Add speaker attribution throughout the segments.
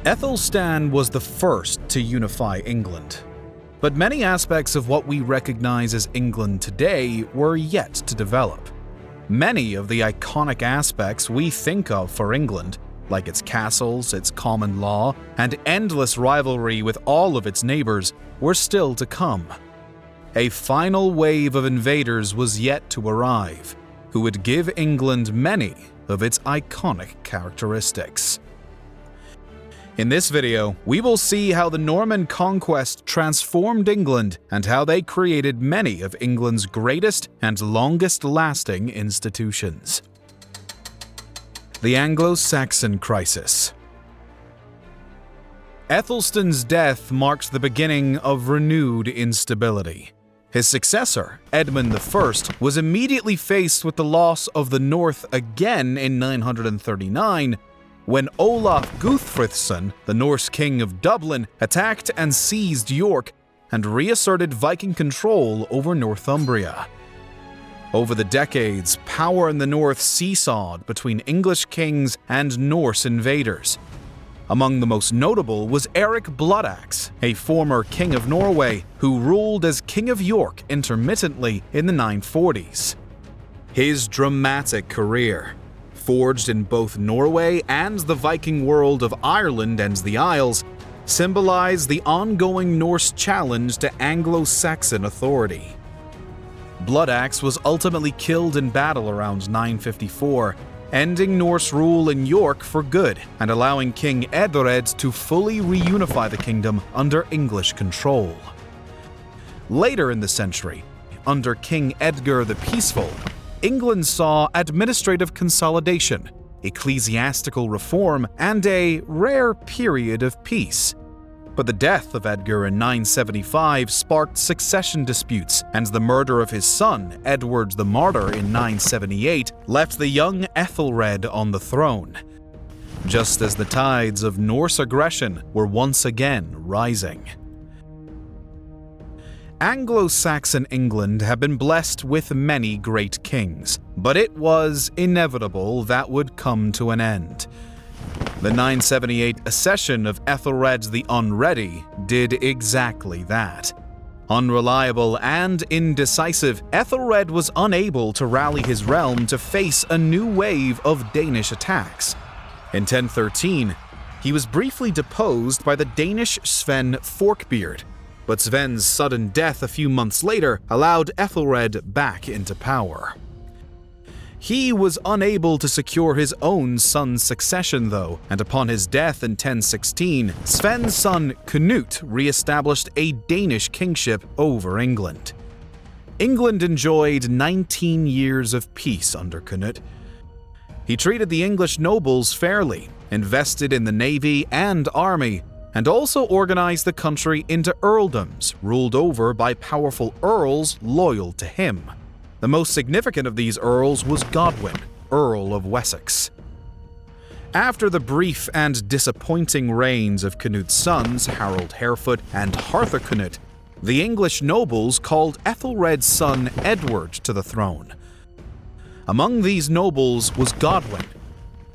Speaker 1: Aethelstan was the first to unify England, but many aspects of what we recognize as England today were yet to develop. Many of the iconic aspects we think of for England, like its castles, its common law, and endless rivalry with all of its neighbors, were still to come. A final wave of invaders was yet to arrive, who would give England many of its iconic characteristics. In this video, we will see how the Norman Conquest transformed England and how they created many of England's greatest and longest-lasting institutions. The Anglo-Saxon Crisis. Aethelstan's death marked the beginning of renewed instability. His successor, Edmund I, was immediately faced with the loss of the North again in 939, when Olaf Guthfrithson, the Norse king of Dublin, attacked and seized York and reasserted Viking control over Northumbria. Over the decades, power in the north seesawed between English kings and Norse invaders. Among the most notable was Eric Bloodaxe, a former king of Norway who ruled as King of York intermittently in the 940s. His dramatic career, forged in both Norway and the Viking world of Ireland and the Isles, symbolized the ongoing Norse challenge to Anglo-Saxon authority. Bloodaxe was ultimately killed in battle around 954, ending Norse rule in York for good and allowing King Eadred to fully reunify the kingdom under English control. Later in the century, under King Edgar the Peaceful, England saw administrative consolidation, ecclesiastical reform, and a rare period of peace. But the death of Edgar in 975 sparked succession disputes, and the murder of his son, Edward the Martyr, in 978 left the young Ethelred on the throne, just as the tides of Norse aggression were once again rising. Anglo-Saxon England had been blessed with many great kings, but it was inevitable that would come to an end. The 978 accession of Ethelred the Unready did exactly that. Unreliable and indecisive, Ethelred was unable to rally his realm to face a new wave of Danish attacks. In 1013, he was briefly deposed by the Danish Sven Forkbeard, but Sven's sudden death a few months later allowed Ethelred back into power. He was unable to secure his own son's succession though, and upon his death in 1016, Sven's son Canute re-established a Danish kingship over England. England enjoyed 19 years of peace under Canute. He treated the English nobles fairly, invested in the navy and army, and also organized the country into earldoms ruled over by powerful earls loyal to him. The most significant of these earls was Godwin, Earl of Wessex. After the brief and disappointing reigns of Canute's sons, Harold Harefoot and Harthacnut, the English nobles called Ethelred's son Edward to the throne. Among these nobles was Godwin,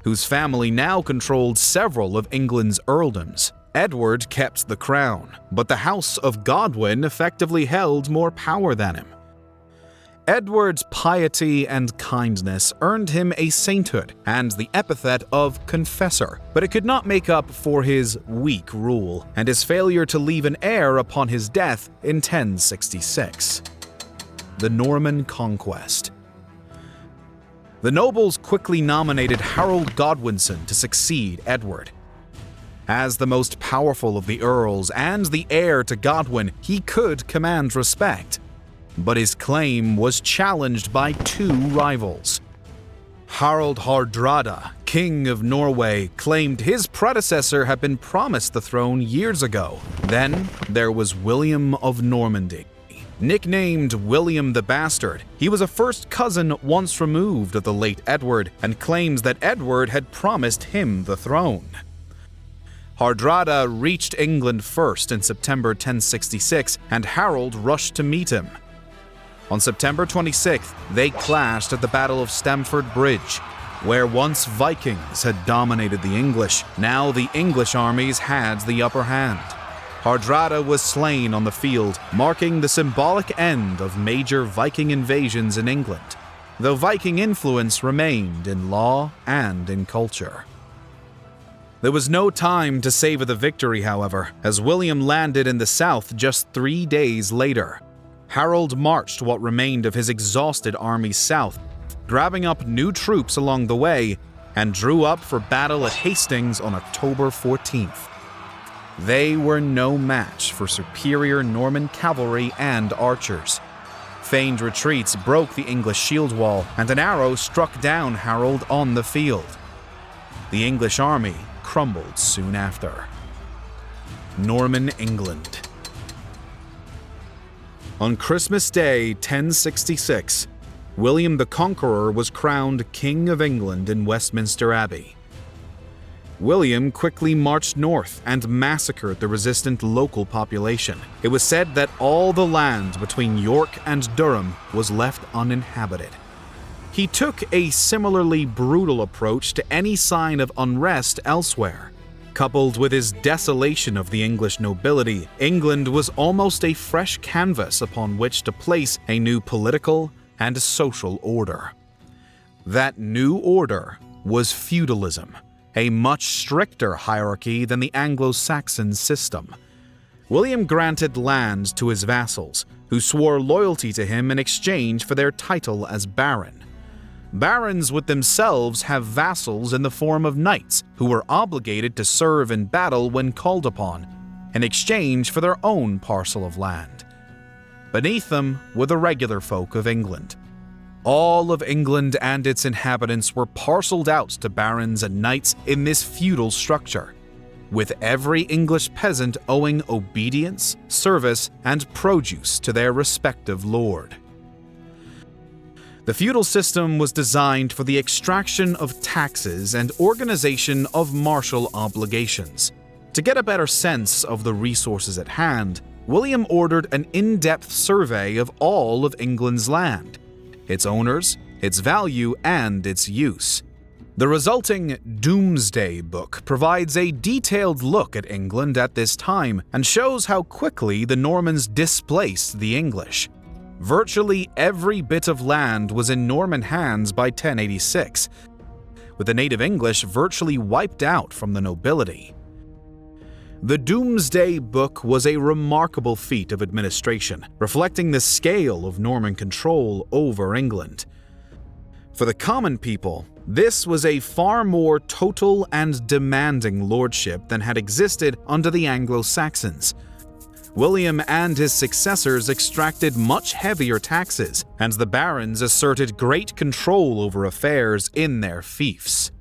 Speaker 1: whose family now controlled several of England's earldoms. Edward kept the crown, but the House of Godwin effectively held more power than him. Edward's piety and kindness earned him a sainthood and the epithet of Confessor, but it could not make up for his weak rule and his failure to leave an heir upon his death in 1066. The Norman Conquest. The nobles quickly nominated Harold Godwinson to succeed Edward. As the most powerful of the earls and the heir to Godwin, he could command respect. But his claim was challenged by two rivals. Harald Hardrada, King of Norway, claimed his predecessor had been promised the throne years ago. Then there was William of Normandy. Nicknamed William the Bastard, he was a first cousin once removed of the late Edward and claims that Edward had promised him the throne. Hardrada reached England first in September 1066, and Harold rushed to meet him. On September 26th, they clashed at the Battle of Stamford Bridge. Where once Vikings had dominated the English, now the English armies had the upper hand. Hardrada was slain on the field, marking the symbolic end of major Viking invasions in England, though Viking influence remained in law and in culture. There was no time to savor the victory, however, as William landed in the south just 3 days later. Harold marched what remained of his exhausted army south, grabbing up new troops along the way, and drew up for battle at Hastings on October 14th. They were no match for superior Norman cavalry and archers. Feigned retreats broke the English shield wall, and an arrow struck down Harold on the field. The English army crumbled soon after. Norman England. On Christmas Day 1066, William the Conqueror was crowned King of England in Westminster Abbey. William quickly marched north and massacred the resistant local population. It was said that all the land between York and Durham was left uninhabited. He took a similarly brutal approach to any sign of unrest elsewhere. Coupled with his desolation of the English nobility, England was almost a fresh canvas upon which to place a new political and social order. That new order was feudalism, a much stricter hierarchy than the Anglo-Saxon system. William granted lands to his vassals, who swore loyalty to him in exchange for their title as baron. Barons would themselves have vassals in the form of knights who were obligated to serve in battle when called upon, in exchange for their own parcel of land. Beneath them were the regular folk of England. All of England and its inhabitants were parceled out to barons and knights in this feudal structure, with every English peasant owing obedience, service, and produce to their respective lord. The feudal system was designed for the extraction of taxes and organization of martial obligations. To get a better sense of the resources at hand, William ordered an in-depth survey of all of England's land, its owners, its value, and its use. The resulting Doomsday Book provides a detailed look at England at this time and shows how quickly the Normans displaced the English. Virtually every bit of land was in Norman hands by 1086, with the native English virtually wiped out from the nobility. The Doomsday Book was a remarkable feat of administration, reflecting the scale of Norman control over England. For the common people, this was a far more total and demanding lordship than had existed under the Anglo-Saxons. William and his successors extracted much heavier taxes, and the barons asserted great control over affairs in their fiefs.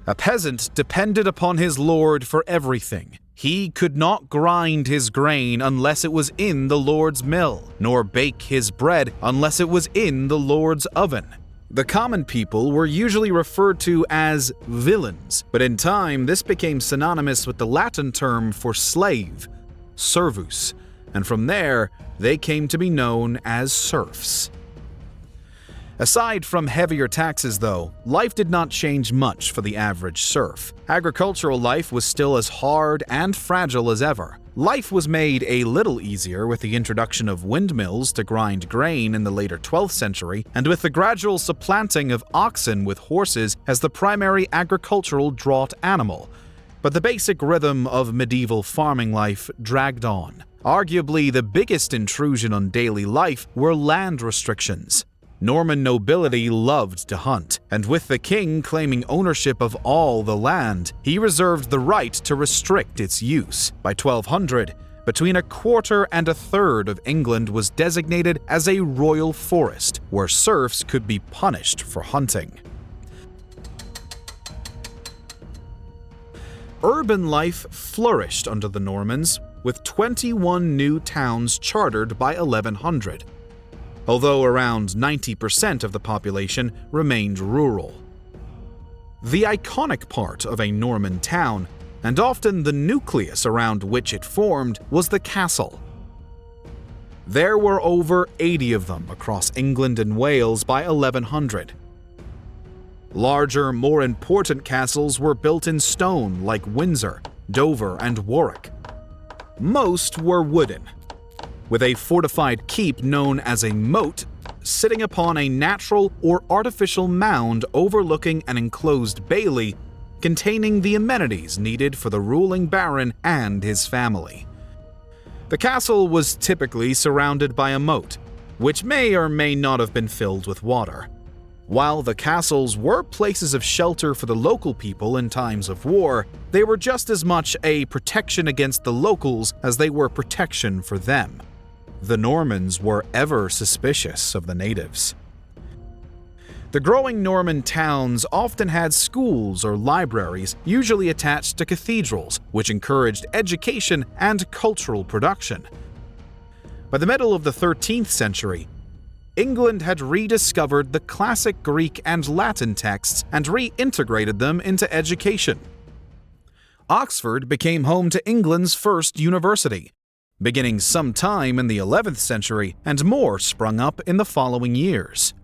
Speaker 1: A peasant depended upon his lord for everything. He could not grind his grain unless it was in the lord's mill, nor bake his bread unless it was in the lord's oven. The common people were usually referred to as villains, but in time this became synonymous with the Latin term for slave, servus, and from there they came to be known as serfs. Aside from heavier taxes though, life did not change much for the average serf. Agricultural life was still as hard and fragile as ever. Life was made a little easier with the introduction of windmills to grind grain in the later 12th century, and with the gradual supplanting of oxen with horses as the primary agricultural draught animal. But the basic rhythm of medieval farming life dragged on. Arguably, the biggest intrusion on daily life were land restrictions. Norman nobility loved to hunt, and with the king claiming ownership of all the land, he reserved the right to restrict its use. By 1200, between a quarter and a third of England was designated as a royal forest, where serfs could be punished for hunting. Urban life flourished under the Normans, with 21 new towns chartered by 1100, although around 90% of the population remained rural. The iconic part of a Norman town, and often the nucleus around which it formed, was the castle. There were over 80 of them across England and Wales by 1100. Larger, more important castles were built in stone like Windsor, Dover, and Warwick. Most were wooden, with a fortified keep known as a moat sitting upon a natural or artificial mound overlooking an enclosed bailey containing the amenities needed for the ruling baron and his family. The castle was typically surrounded by a moat, which may or may not have been filled with water. While the castles were places of shelter for the local people in times of war, they were just as much a protection against the locals as they were protection for them. The Normans were ever suspicious of the natives. The growing Norman towns often had schools or libraries, usually attached to cathedrals, which encouraged education and cultural production. By the middle of the 13th century, England had rediscovered the classic Greek and Latin texts and reintegrated them into education. Oxford became home to England's first university, beginning sometime in the 11th century, and more sprung up in the following years.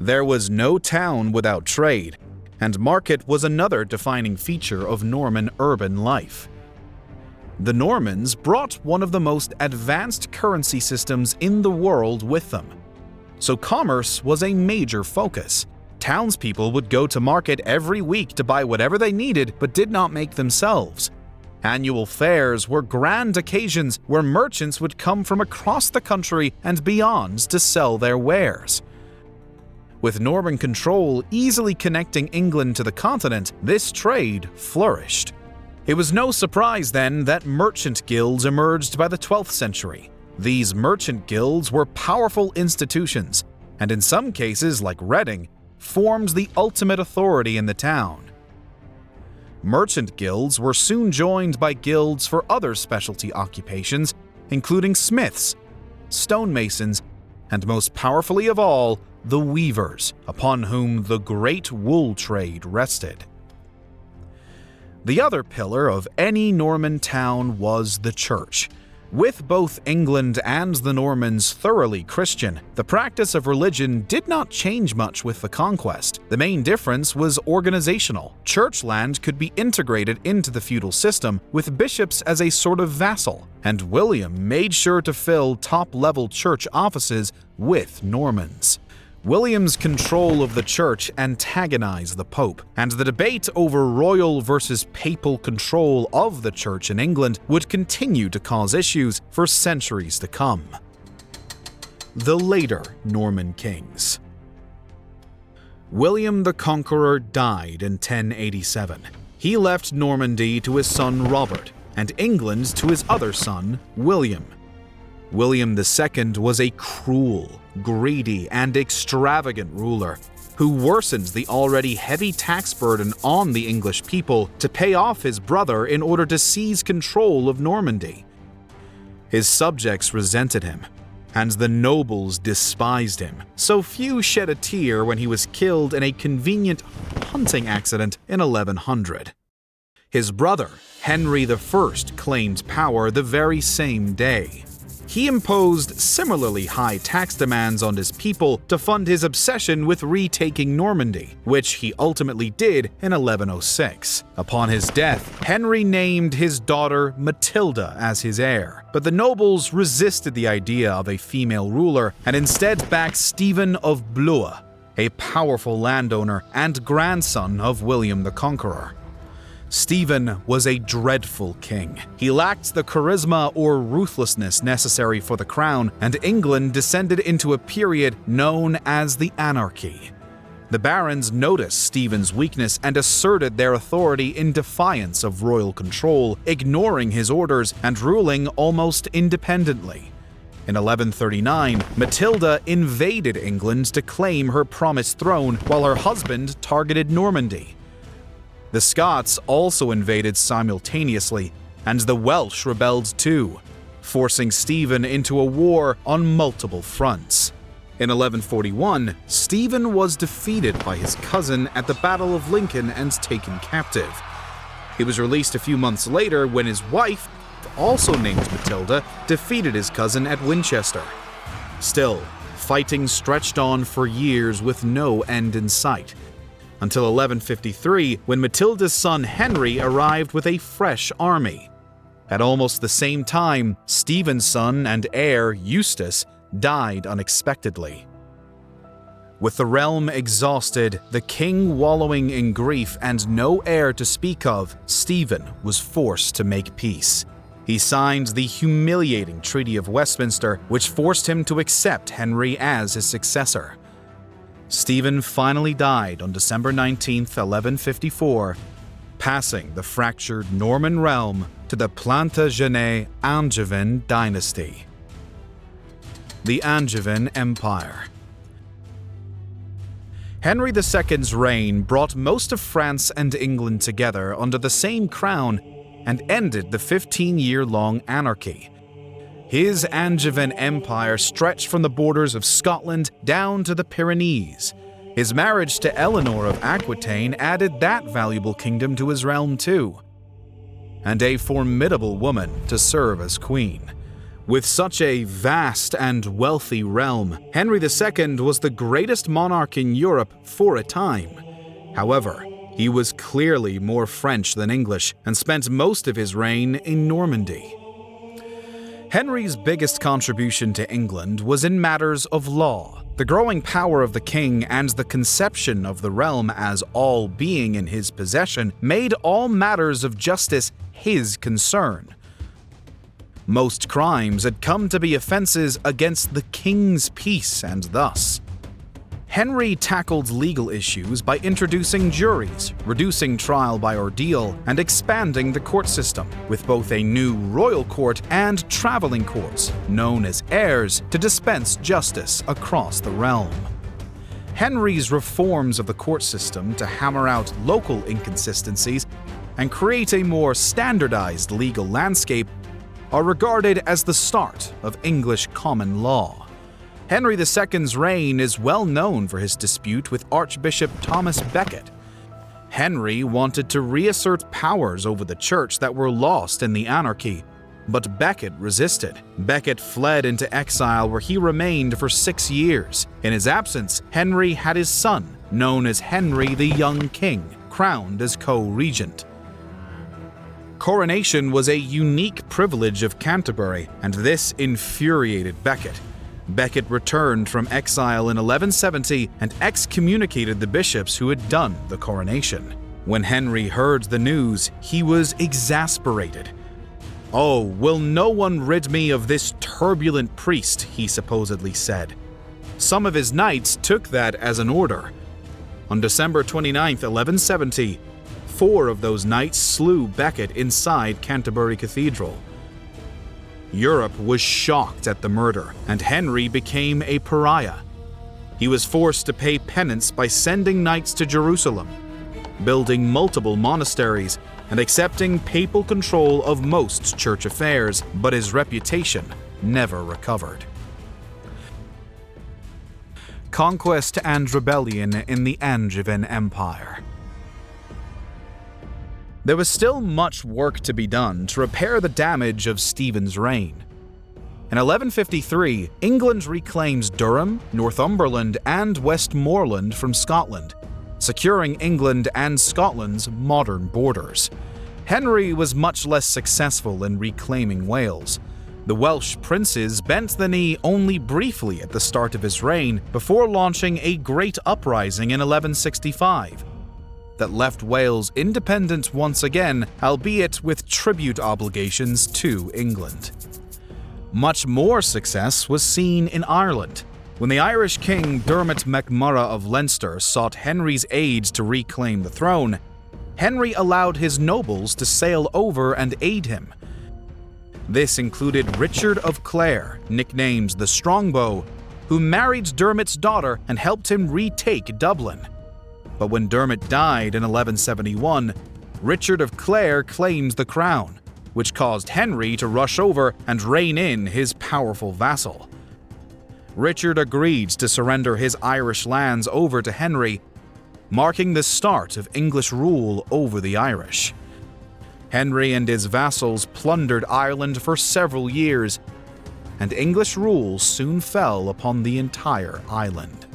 Speaker 1: There was no town without trade, and market was another defining feature of Norman urban life. The Normans brought one of the most advanced currency systems in the world with them, so commerce was a major focus. Townspeople would go to market every week to buy whatever they needed but did not make themselves. Annual fairs were grand occasions where merchants would come from across the country and beyond to sell their wares. With Norman control easily connecting England to the continent, this trade flourished. It was no surprise then that merchant guilds emerged by the 12th century. These merchant guilds were powerful institutions, and in some cases, like Reading, formed the ultimate authority in the town. Merchant guilds were soon joined by guilds for other specialty occupations, including smiths, stonemasons, and most powerfully of all, the weavers, upon whom the great wool trade rested. The other pillar of any Norman town was the church. With both England and the Normans thoroughly Christian, the practice of religion did not change much with the conquest. The main difference was organizational. Church land could be integrated into the feudal system, with bishops as a sort of vassal, and William made sure to fill top-level church offices with Normans. William's control of the church antagonized the Pope, and the debate over royal versus papal control of the church in England would continue to cause issues for centuries to come. The later Norman kings. William the Conqueror died in 1087. He left Normandy to his son Robert, and England to his other son, William. William II was a cruel, greedy, and extravagant ruler who worsens the already heavy tax burden on the English people to pay off his brother in order to seize control of Normandy. His subjects resented him, and the nobles despised him, so few shed a tear when he was killed in a convenient hunting accident in 1100. His brother, Henry I, claimed power the very same day. He imposed similarly high tax demands on his people to fund his obsession with retaking Normandy, which he ultimately did in 1106. Upon his death, Henry named his daughter Matilda as his heir, but the nobles resisted the idea of a female ruler and instead backed Stephen of Blois, a powerful landowner and grandson of William the Conqueror. Stephen was a dreadful king. He lacked the charisma or ruthlessness necessary for the crown, and England descended into a period known as the Anarchy. The barons noticed Stephen's weakness and asserted their authority in defiance of royal control, ignoring his orders and ruling almost independently. In 1139, Matilda invaded England to claim her promised throne while her husband targeted Normandy. The Scots also invaded simultaneously, and the Welsh rebelled too, forcing Stephen into a war on multiple fronts. In 1141, Stephen was defeated by his cousin at the Battle of Lincoln and taken captive. He was released a few months later when his wife, also named Matilda, defeated his cousin at Winchester. Still, fighting stretched on for years with no end in sight. until 1153 when Matilda's son Henry arrived with a fresh army. At almost the same time, Stephen's son and heir Eustace died unexpectedly. With the realm exhausted, the king wallowing in grief and no heir to speak of, Stephen was forced to make peace. He signed the humiliating Treaty of Westminster, which forced him to accept Henry as his successor. Stephen finally died on December 19, 1154, passing the fractured Norman realm to the Plantagenet Angevin dynasty. The Angevin Empire. Henry II's reign brought most of France and England together under the same crown and ended the 15-year-long anarchy. His Angevin Empire stretched from the borders of Scotland down to the Pyrenees. His marriage to Eleanor of Aquitaine added that valuable kingdom to his realm too, and a formidable woman to serve as queen. With such a vast and wealthy realm, Henry II was the greatest monarch in Europe for a time. However, he was clearly more French than English and spent most of his reign in Normandy. Henry's biggest contribution to England was in matters of law. The growing power of the king and the conception of the realm as all being in his possession made all matters of justice his concern. Most crimes had come to be offenses against the king's peace, and thus, Henry tackled legal issues by introducing juries, reducing trial by ordeal, and expanding the court system, with both a new royal court and traveling courts, known as heirs, to dispense justice across the realm. Henry's reforms of the court system to hammer out local inconsistencies and create a more standardized legal landscape are regarded as the start of English common law. Henry II's reign is well known for his dispute with Archbishop Thomas Becket. Henry wanted to reassert powers over the church that were lost in the anarchy, but Becket resisted. Becket fled into exile where he remained for 6 years. In his absence, Henry had his son, known as Henry the Young King, crowned as co-regent. Coronation was a unique privilege of Canterbury, and this infuriated Becket. Becket returned from exile in 1170 and excommunicated the bishops who had done the coronation. When Henry heard the news, he was exasperated. "Oh, will no one rid me of this turbulent priest?" he supposedly said. Some of his knights took that as an order. On December 29, 1170, 4 of those knights slew Becket inside Canterbury Cathedral. Europe was shocked at the murder, and Henry became a pariah. He was forced to pay penance by sending knights to Jerusalem, building multiple monasteries, and accepting papal control of most church affairs, but his reputation never recovered. Conquest and rebellion in the Angevin Empire. There was still much work to be done to repair the damage of Stephen's reign. In 1153, England reclaims Durham, Northumberland, and Westmoreland from Scotland, securing England and Scotland's modern borders. Henry was much less successful in reclaiming Wales. The Welsh princes bent the knee only briefly at the start of his reign before launching a great uprising in 1165. That left Wales independent once again, albeit with tribute obligations to England. Much more success was seen in Ireland. When the Irish king Dermot MacMurrough of Leinster sought Henry's aid to reclaim the throne, Henry allowed his nobles to sail over and aid him. This included Richard of Clare, nicknamed the Strongbow, who married Dermot's daughter and helped him retake Dublin. But when Dermot died in 1171, Richard of Clare claims the crown, which caused Henry to rush over and rein in his powerful vassal. Richard agreed to surrender his Irish lands over to Henry, marking the start of English rule over the Irish. Henry and his vassals plundered Ireland for several years, and English rule soon fell upon the entire island.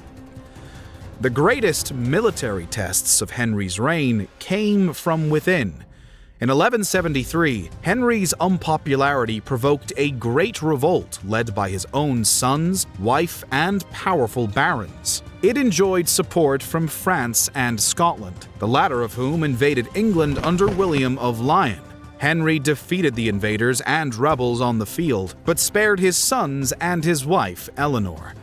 Speaker 1: The greatest military tests of Henry's reign came from within. In 1173, Henry's unpopularity provoked a great revolt led by his own sons, wife, and powerful barons. It enjoyed support from France and Scotland, the latter of whom invaded England under William of Lion. Henry defeated the invaders and rebels on the field, but spared his sons and his wife, Eleanor.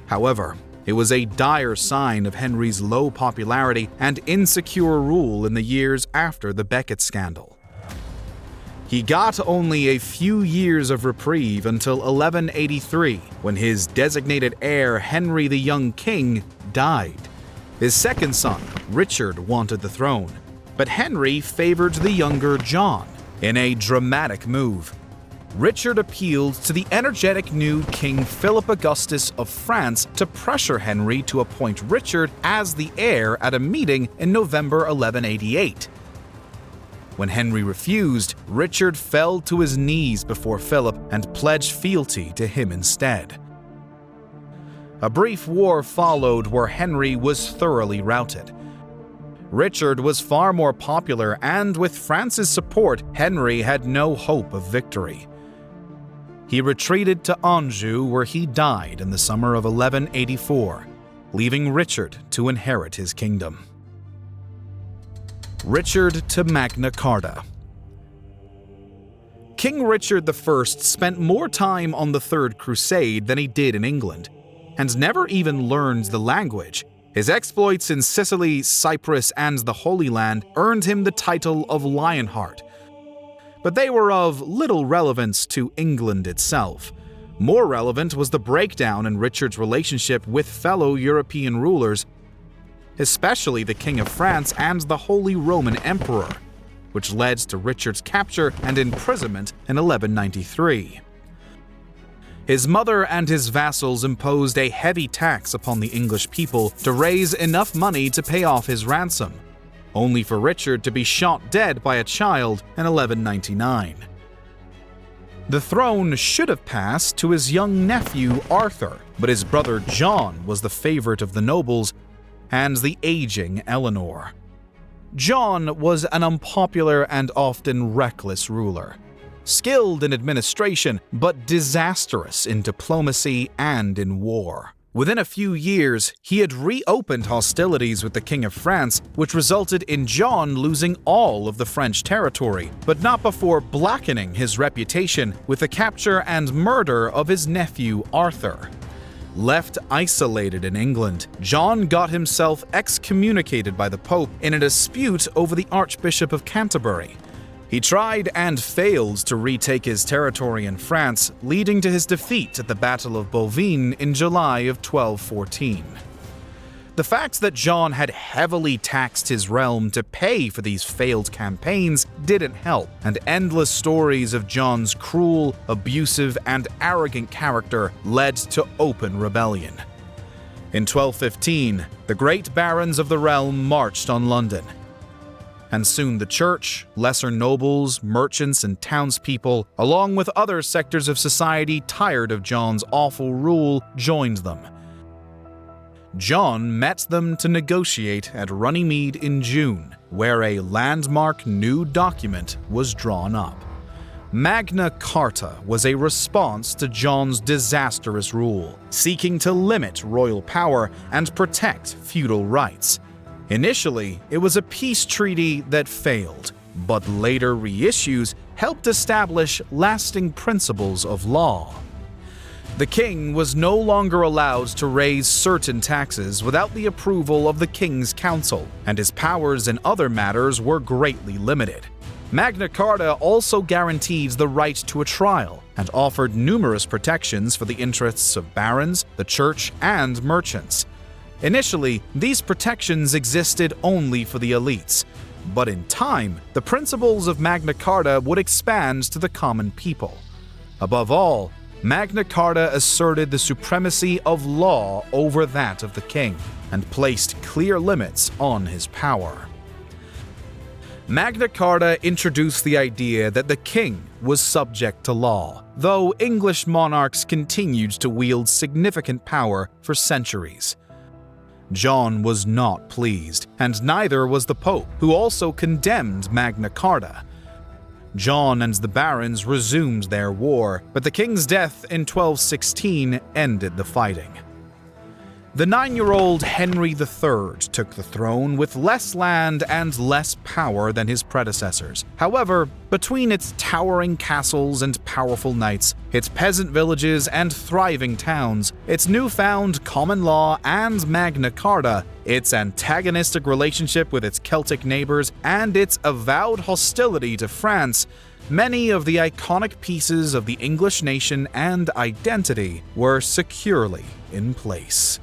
Speaker 1: However, it was a dire sign of Henry's low popularity and insecure rule in the years after the Becket scandal. He got only a few years of reprieve until 1183, when his designated heir, Henry the Young King, died. His second son, Richard, wanted the throne, but Henry favored the younger John. In a dramatic move, Richard appealed to the energetic new King Philip Augustus of France to pressure Henry to appoint Richard as the heir at a meeting in November 1188. When Henry refused, Richard fell to his knees before Philip and pledged fealty to him instead. A brief war followed where Henry was thoroughly routed. Richard was far more popular, and with France's support, Henry had no hope of victory. He retreated to Anjou, where he died in the summer of 1184, leaving Richard to inherit his kingdom. Richard to Magna Carta. King Richard I spent more time on the Third Crusade than he did in England, and never even learned the language. His exploits in Sicily, Cyprus, and the Holy Land earned him the title of Lionheart. But they were of little relevance to England itself. More relevant was the breakdown in Richard's relationship with fellow European rulers, especially the King of France and the Holy Roman Emperor, which led to Richard's capture and imprisonment in 1193. His mother and his vassals imposed a heavy tax upon the English people to raise enough money to pay off his ransom, only for Richard to be shot dead by a child in 1199. The throne should have passed to his young nephew Arthur, but his brother John was the favorite of the nobles and the aging Eleanor. John was an unpopular and often reckless ruler, skilled in administration but disastrous in diplomacy and in war. Within a few years, he had reopened hostilities with the King of France, which resulted in John losing all of the French territory, but not before blackening his reputation with the capture and murder of his nephew Arthur. Left isolated in England, John got himself excommunicated by the Pope in a dispute over the Archbishop of Canterbury. He tried and failed to retake his territory in France, leading to his defeat at the Battle of Bouvines in July of 1214. The fact that John had heavily taxed his realm to pay for these failed campaigns didn't help, and endless stories of John's cruel, abusive, and arrogant character led to open rebellion. In 1215, the great barons of the realm marched on London, and soon the church, lesser nobles, merchants, and townspeople, along with other sectors of society tired of John's awful rule, joined them. John met them to negotiate at Runnymede in June, where a landmark new document was drawn up. Magna Carta was a response to John's disastrous rule, seeking to limit royal power and protect feudal rights. Initially, it was a peace treaty that failed, but later reissues helped establish lasting principles of law. The king was no longer allowed to raise certain taxes without the approval of the King's Council, and his powers in other matters were greatly limited. Magna Carta also guaranteed the right to a trial and offered numerous protections for the interests of barons, the church, and merchants. Initially, these protections existed only for the elites, but in time, the principles of Magna Carta would expand to the common people. Above all, Magna Carta asserted the supremacy of law over that of the king and placed clear limits on his power. Magna Carta introduced the idea that the king was subject to law, though English monarchs continued to wield significant power for centuries. John was not pleased, and neither was the Pope, who also condemned Magna Carta. John and the barons resumed their war, but the king's death in 1216 ended the fighting. The 9-year-old Henry III took the throne with less land and less power than his predecessors. However, between its towering castles and powerful knights, its peasant villages and thriving towns, its newfound common law and Magna Carta, its antagonistic relationship with its Celtic neighbors, and its avowed hostility to France, many of the iconic pieces of the English nation and identity were securely in place.